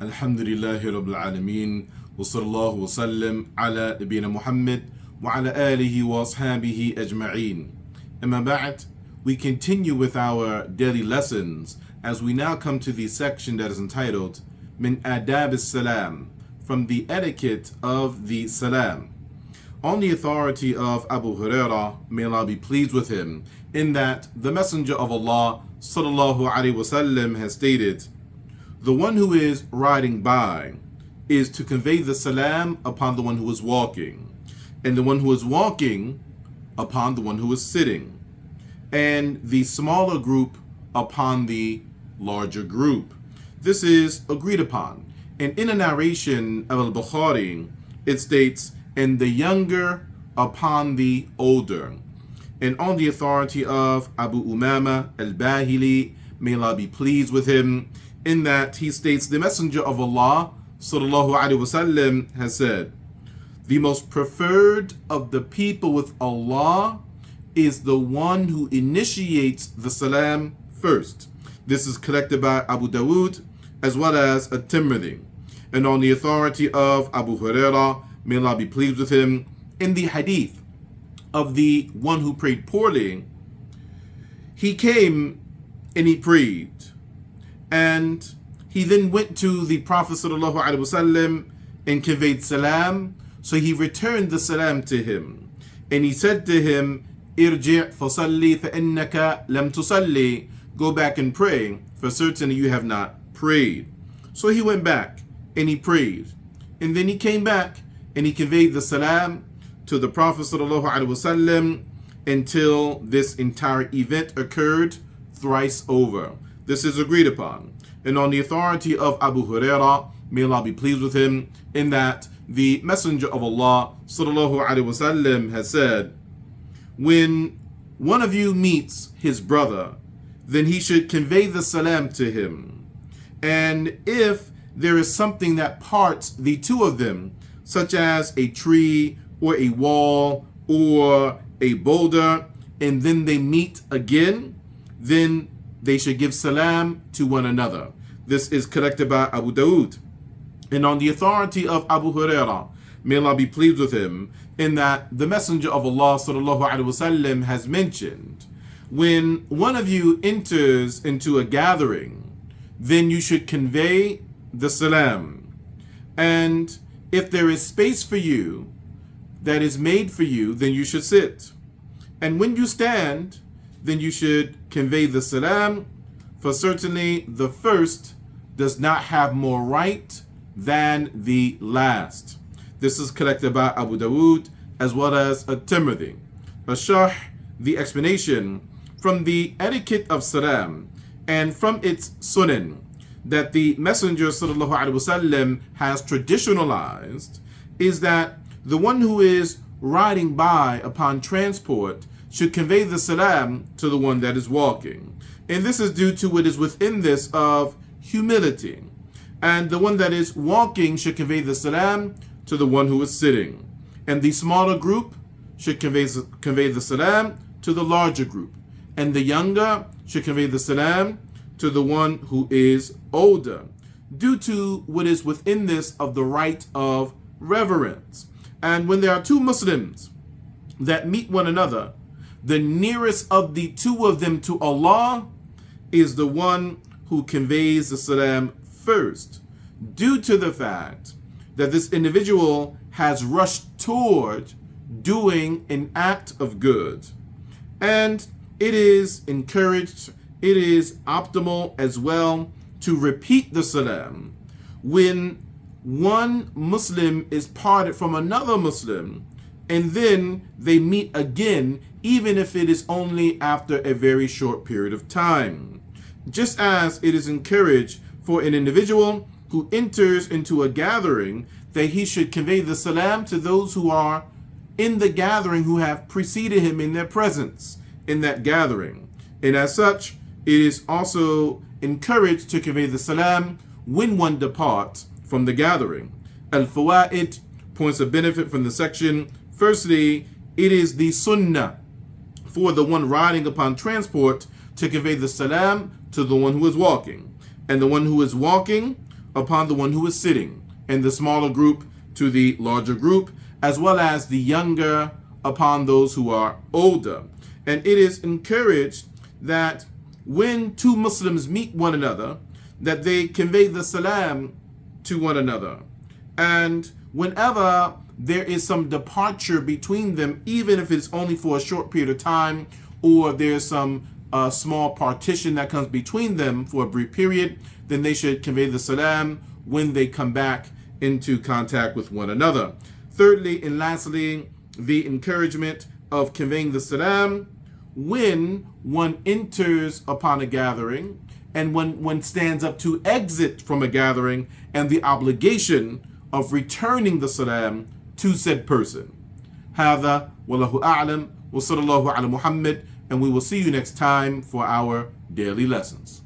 Alhamdulillahi Rabbil Alameen. Wa sallallahu wa sallam ala nabina Muhammad wa ala alihi wa ashabihi ajma'een. Amma ba'd, we continue with our daily lessons as we now come to the section that is entitled Min Adab Salam, from the etiquette of the Salam. On the authority of Abu Hurairah, may Allah be pleased with him, in that the Messenger of Allah sallallahu alaihi wasallam has stated, the one who is riding by is to convey the salam upon the one who is walking, and the one who is walking upon the one who is sitting, and the smaller group upon the larger group. This is agreed upon. And in a narration of Al-Bukhari, it states, and the younger upon the older. And on the authority of Abu Umama al-Bahili, may Allah be pleased with him, in that he states, the Messenger of Allah sallallahu alaihi wasallam has said, the most preferred of the people with Allah is the one who initiates the salam first. This is collected by Abu Dawood as well as At-Tirmidhi. And on the authority of Abu Hurairah, may Allah be pleased with him, in the hadith of the one who prayed poorly, he came and he prayed, and he then went to the Prophet ﷺ and conveyed salam. So he returned the salam to him, and he said to him, Irji' fasalli fa'innaka lam tusalli, go back and pray, for certainly you have not prayed. So he went back and he prayed, and then he came back and he conveyed the salam to the Prophet ﷺ until this entire event occurred thrice over. This is agreed upon. And on the authority of Abu Hurairah, may Allah be pleased with him, in that the Messenger of Allah ﷺ has said, when one of you meets his brother, then he should convey the salam to him. And if there is something that parts the two of them, such as a tree or a wall or a boulder, and then they meet again, then they should give salam to one another. This is collected by Abu Dawood. And on the authority of Abu Hurairah, may Allah be pleased with him, in that the Messenger of Allah sallallahu alaihi wasallam has mentioned, when one of you enters into a gathering, then you should convey the salam. And if there is space for you that is made for you, then you should sit. And when you stand, then you should convey the salam, for certainly the first does not have more right than the last. This is collected by Abu Dawood as well as At-Tirmidhi. Sharh, the explanation from the etiquette of salam and from its sunan that the Messenger sallallahu alaihi wasallam has traditionalized, is that the one who is riding by upon transport should convey the salam to the one that is walking. And this is due to what is within this of humility. And the one that is walking should convey the salam to the one who is sitting. And the smaller group should convey the salam to the larger group. And the younger should convey the salam to the one who is older, due to what is within this of the right of reverence. And when there are two Muslims that meet one another, the nearest of the two of them to Allah is the one who conveys the salam first, due to the fact that this individual has rushed toward doing an act of good. And it is encouraged, it is optimal as well to repeat the salam when one Muslim is parted from another Muslim, and then they meet again, even if it is only after a very short period of time. Just as it is encouraged for an individual who enters into a gathering that he should convey the salam to those who are in the gathering who have preceded him in their presence in that gathering. And as such, it is also encouraged to convey the salam when one departs from the gathering. Al-Fawaid, points of benefit from the section. Firstly, it is the sunnah for the one riding upon transport to convey the salam to the one who is walking. And the one who is walking upon the one who is sitting, and the smaller group to the larger group, as well as the younger upon those who are older. And it is encouraged that when two Muslims meet one another, that they convey the salam to one another. And whenever there is some departure between them, even if it's only for a short period of time, or there's some small partition that comes between them for a brief period, then they should convey the salam when they come back into contact with one another. Thirdly and lastly, the encouragement of conveying the salam when one enters upon a gathering and when one stands up to exit from a gathering, and the obligation of returning the salam to said person. هذا والله أعلم وصلى الله على محمد, and we will see you next time for our daily lessons.